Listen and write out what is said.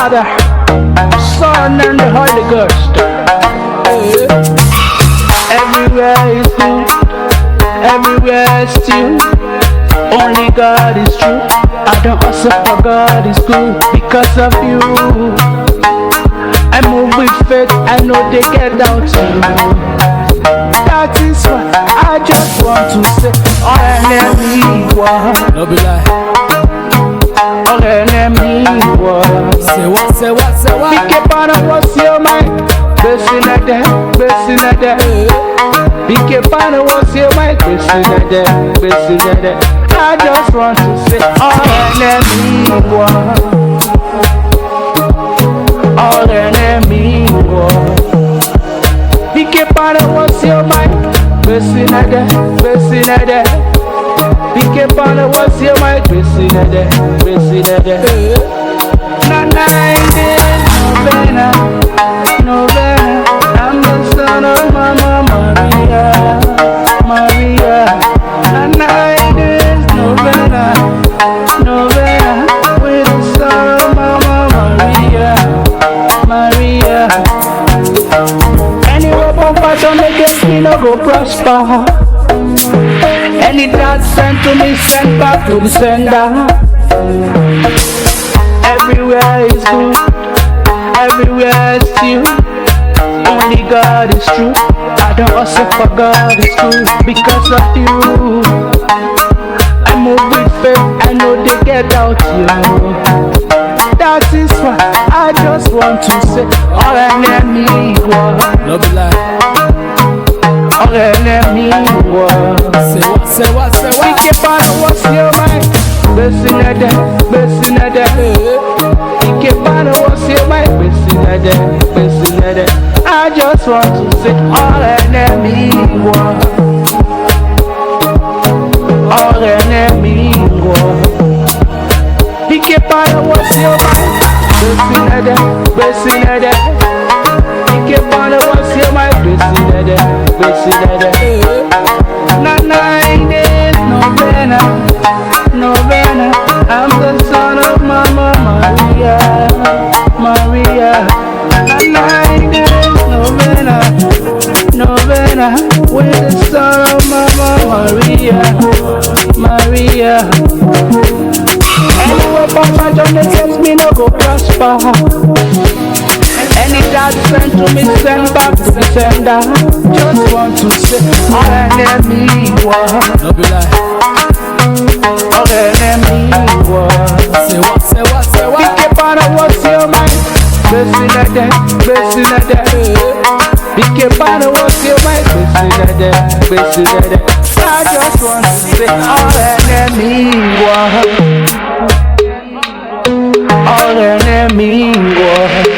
Father, Son, and the Holy Ghost. Everywhere is good, everywhere is still. Only God is true. I don't hustle for God is good because of you. I move with faith, I know they get down too. That is why I just want to say, all enemy war. No be lie. All enemy war. Say what, say what, say what? Pick up on what's your mind. Blessing at that, blessing at that. Pick up on what's your mind. Blessing at that, blessing at that. I just want to say, all enemy war. All enemy war. Pick up on what's your mind. Blessing at that, blessing at that. Pick up on what's your mind. Blessing at that, blessing at that. Not 9 days, novena, novena. I'm the son of Mama Maria, Maria. Not 9 days, novena, novena. With the son of Mama Maria, Maria. Any weapon fashioned against me no go prosper. Any that sent to me sent back to the sender. Everywhere is good, everywhere is still. Only God is true. I don't hustle for God is true because of you. I move with faith, I know they get out you. That is why I just want to say, all enemy war. No be lie. All enemy war. Say what, say what, say what? Pick up on what's your mind. Blessing at that, blessing at that. Pick up on what's your mind. Blessing at that, blessing at that. I just want to say, all enemy war. All enemy war. Pick up on what's your mind. Blessing at that, blessing at that. Pick up on what's your mind. Blessing at that, blessing at that. Not 9 days, novena, novena. I'm the son of Mama Maria, Maria. Not 9 days, novena, novena. With the son of Mama Maria, Maria. Any weapon fashioned against me no go prosper. Any that sent to me send back to the sender. Just want to say, all enemy war. No be lie. All enemy war. Say what, say what, say what? Pick up on what's your mind. Blessing at that, blessing at that. Pick up on what's your mind. Blessing at that, blessing at that. I just want to say, all enemy war. All enemy war.